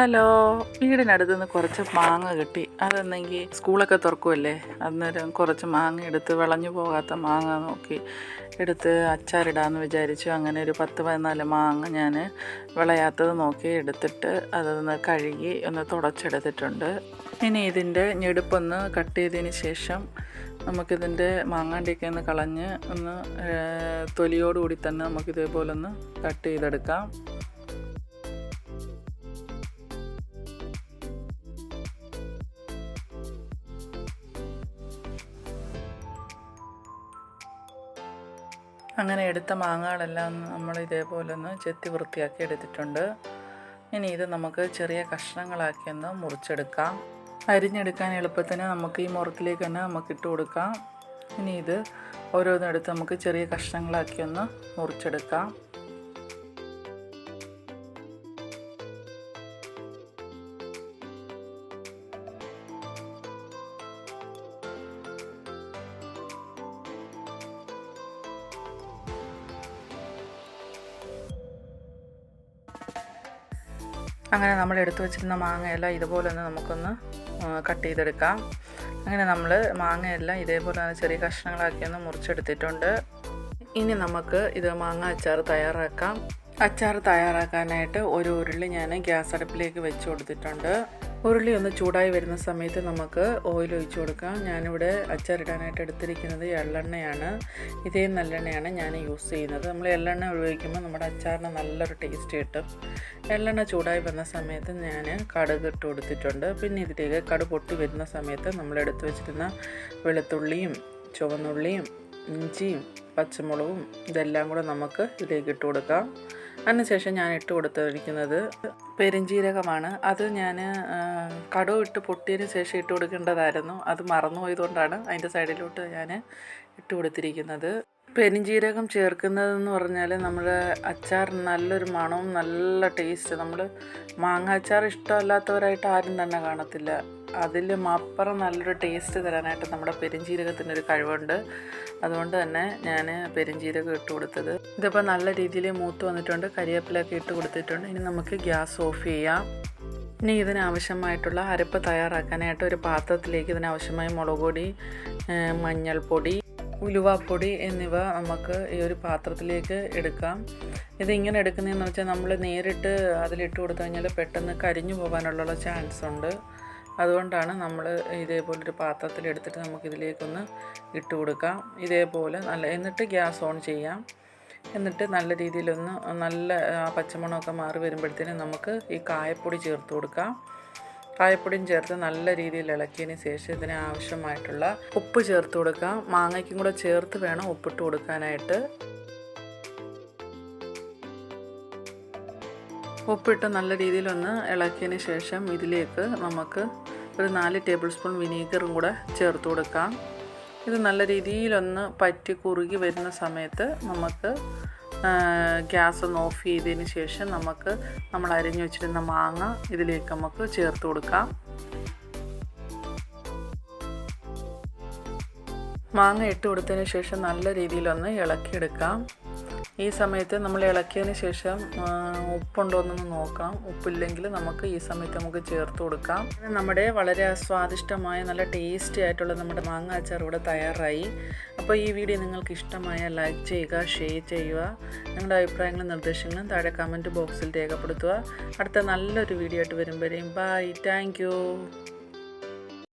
Hello, വീടിനടുത്ത് നിന്ന് കുറച്ച് മാങ്ങ കിട്ടി. അതെന്നെങ്കിൽ സ്കൂളൊക്കെ തുറക്കുമല്ലേ, അന്നേരം കുറച്ച് മാങ്ങ എടുത്ത് വിളഞ്ഞു പോകാത്ത മാങ്ങ നോക്കി എടുത്ത് അച്ചാറിടാമെന്ന് വിചാരിച്ചു. അങ്ങനെ ഒരു 10-14 മാങ്ങ ഞാൻ വിളയാത്തത് നോക്കി എടുത്തിട്ട് അതൊന്ന് കഴുകി ഒന്ന് തുടച്ചെടുത്തിട്ടുണ്ട്. ഇനി ഇതിൻ്റെ ഞെടുപ്പൊന്ന് കട്ട് ചെയ്തതിന് ശേഷം നമുക്കിതിൻ്റെ മാങ്ങാണ്ടിയൊക്കെ ഒന്ന് കളഞ്ഞ് ഒന്ന് തൊലിയോടുകൂടി തന്നെ നമുക്കിതേപോലെ ഒന്ന് കട്ട് ചെയ്തെടുക്കാം. അങ്ങനെ എടുത്ത മാങ്ങകളെല്ലാം നമ്മൾ ഇതേപോലെ ഒന്ന് ചെത്തി വൃത്തിയാക്കി എടുത്തിട്ടുണ്ട്. ഇനി ഇത് നമുക്ക് ചെറിയ കഷ്ണങ്ങളാക്കി ഒന്ന് മുറിച്ചെടുക്കാം. അരിഞ്ഞെടുക്കാൻ എളുപ്പത്തിന് നമുക്ക് ഈ മുറത്തിലേക്ക് തന്നെ നമുക്ക് ഇട്ട് കൊടുക്കാം. ഇനി ഇത് ഓരോന്നെടുത്ത് നമുക്ക് ചെറിയ കഷ്ണങ്ങളാക്കി ഒന്ന് മുറിച്ചെടുക്കാം. അങ്ങനെ നമ്മൾ എടുത്തു വച്ചിരുന്ന മാങ്ങയെല്ലാം ഇതുപോലെ ഒന്ന് നമുക്കൊന്ന് കട്ട് ചെയ്തെടുക്കാം. അങ്ങനെ നമ്മൾ മാങ്ങയെല്ലാം ഇതേപോലെ ചെറിയ കഷ്ണങ്ങളാക്കി ഒന്ന് മുറിച്ചെടുത്തിട്ടുണ്ട്. ഇനി നമുക്ക് ഇത് മാങ്ങ അച്ചാർ തയ്യാറാക്കാം. അച്ചാർ തയ്യാറാക്കാനായിട്ട് ഒരു ഉരുളി ഞാൻ ഗ്യാസ് അടുപ്പിലേക്ക് വെച്ച് കൊടുത്തിട്ടുണ്ട്. ഉരുളി ഒന്ന് ചൂടായി വരുന്ന സമയത്ത് നമുക്ക് ഓയിൽ ഒഴിച്ചു കൊടുക്കാം. ഞാനിവിടെ അച്ചാറിടാനായിട്ട് എടുത്തിരിക്കുന്നത് എള്ളെണ്ണയാണ്. ഇതേ നല്ലെണ്ണയാണ് ഞാൻ യൂസ് ചെയ്യുന്നത്. നമ്മൾ എള്ളെണ്ണ ഉപയോഗിക്കുമ്പോൾ നമ്മുടെ അച്ചാറിന് നല്ലൊരു ടേസ്റ്റ് കിട്ടും. എള്ളെണ്ണ ചൂടായി വന്ന സമയത്ത് ഞാൻ കടുക് ഇട്ട് കൊടുത്തിട്ടുണ്ട്. പിന്നെ ഇതിലേക്ക് കടുക് പൊട്ടി വരുന്ന സമയത്ത് നമ്മൾ എടുത്തു വെച്ചിരുന്ന വെളുത്തുള്ളിയും ചുവന്നുള്ളിയും ഇഞ്ചിയും പച്ചമുളകും ഇതെല്ലാം കൂടെ നമുക്ക് ഇതിലേക്ക് ഇട്ട് കൊടുക്കാം. അതിനുശേഷം ഞാൻ ഇട്ട് കൊടുത്തിരിക്കുന്നത് പെരുംജീരകമാണ്. അത് ഞാൻ കടുക് ഇട്ട് പൊട്ടിയതിന് ശേഷം ഇട്ട് കൊടുക്കേണ്ടതായിരുന്നു. അത് മറന്നുപോയതുകൊണ്ടാണ് അതിൻ്റെ സൈഡിലോട്ട് ഞാൻ ഇട്ട് കൊടുത്തിരിക്കുന്നത്. പെരുംജീരകം ചേർക്കുന്നതെന്ന് പറഞ്ഞാൽ നമ്മുടെ അച്ചാർ നല്ലൊരു മണവും നല്ല ടേസ്റ്റ്. നമ്മൾ മാങ്ങ അച്ചാർ ഇഷ്ടമല്ലാത്തവരായിട്ട് ആരും തന്നെ കാണത്തില്ല. അതിലും അപ്പുറം നല്ലൊരു ടേസ്റ്റ് തരാനായിട്ട് നമ്മുടെ പെരുംജീരകത്തിൻ്റെ ഒരു കഴിവുണ്ട്. അതുകൊണ്ട് തന്നെ ഞാൻ പെരുംജീരകം ഇട്ട് കൊടുത്തത്. ഇതിപ്പോൾ നല്ല രീതിയിൽ മൂത്ത് വന്നിട്ടുണ്ട്. കരിവേപ്പിലൊക്കെ ഇട്ട് കൊടുത്തിട്ടുണ്ട്. ഇനി നമുക്ക് ഗ്യാസ് ഓഫ് ചെയ്യാം. ഇനി ഇതിനാവശ്യമായിട്ടുള്ള അരപ്പ് തയ്യാറാക്കാനായിട്ട് ഒരു പാത്രത്തിലേക്ക് ഇതിനാവശ്യമായ മുളക് പൊടി, മഞ്ഞൾപ്പൊടി, ഉലുവാപ്പൊടി എന്നിവ നമുക്ക് ഈ ഒരു പാത്രത്തിലേക്ക് എടുക്കാം. ഇതിങ്ങനെ എടുക്കുന്നതെന്ന് വെച്ചാൽ നമ്മൾ നേരിട്ട് അതിലിട്ട് കൊടുത്തു കഴിഞ്ഞാൽ പെട്ടെന്ന് കരിഞ്ഞു പോകാനുള്ള ചാൻസ് ഉണ്ട്. അതുകൊണ്ടാണ് നമ്മൾ ഇതേപോലൊരു പാത്രത്തിലെടുത്തിട്ട് നമുക്കിതിലേക്കൊന്ന് ഇട്ട് കൊടുക്കാം. ഇതേപോലെ എന്നിട്ട് ഗ്യാസ് ഓൺ ചെയ്യാം. എന്നിട്ട് നല്ല രീതിയിലൊന്ന് നല്ല പച്ചമണമൊക്കെ മാറി വരുമ്പോഴത്തേനും നമുക്ക് ഈ കായപ്പൊടി ചേർത്ത് കൊടുക്കാം. കായപ്പൊടിയും ചേർത്ത് നല്ല രീതിയിൽ ഇളക്കിയതിന് ശേഷം ഇതിന് ആവശ്യമായിട്ടുള്ള ഉപ്പ് ചേർത്ത് കൊടുക്കാം. മാങ്ങയ്ക്കും കൂടെ ചേർത്ത് വേണം ഉപ്പിട്ട് കൊടുക്കാനായിട്ട്. ഉപ്പിട്ട് നല്ല രീതിയിലൊന്ന് ഇളക്കിയതിന് ശേഷം ഇതിലേക്ക് നമുക്ക് ഒരു 4 ടേബിൾ സ്പൂൺ വിനീഗറും കൂടെ ചേർത്ത് കൊടുക്കാം. ഇത് നല്ല രീതിയിലൊന്ന് പറ്റി കുറുകി വരുന്ന സമയത്ത് നമുക്ക് ഗ്യാസ് ഒന്ന് ഓഫ് ചെയ്തതിന് ശേഷം നമ്മൾ അരിഞ്ഞു വെച്ചിരുന്ന മാങ്ങ ഇതിലേക്ക് നമുക്ക് ചേർത്ത് കൊടുക്കാം. മാങ്ങ ഇട്ട് കൊടുത്തതിന് ശേഷം നല്ല രീതിയിലൊന്ന് ഇളക്കിയെടുക്കാം. ഈ സമയത്ത് നമ്മൾ ഇളക്കിയതിന് ശേഷം ഉപ്പുണ്ടോ എന്നൊന്ന് നോക്കാം. ഉപ്പില്ലെങ്കിൽ നമുക്ക് ഈ സമയത്ത് നമുക്ക് ചേർത്ത് കൊടുക്കാം. നമ്മുടെ വളരെ സ്വാദിഷ്ടമായ നല്ല ടേസ്റ്റി ആയിട്ടുള്ള നമ്മുടെ മാങ്ങ അച്ചാർ ഇവിടെ തയ്യാറായി. അപ്പോൾ ഈ വീഡിയോ നിങ്ങൾക്ക് ഇഷ്ടമായ ലൈക്ക് ചെയ്യുക, ഷെയർ ചെയ്യുക. നിങ്ങളുടെ അഭിപ്രായങ്ങളും നിർദ്ദേശങ്ങളും താഴെ കമൻറ്റ് ബോക്സിൽ രേഖപ്പെടുത്തുക. അടുത്ത നല്ലൊരു വീഡിയോ ആയിട്ട് വരുമ്പോഴേക്കും ബൈ. Thank you.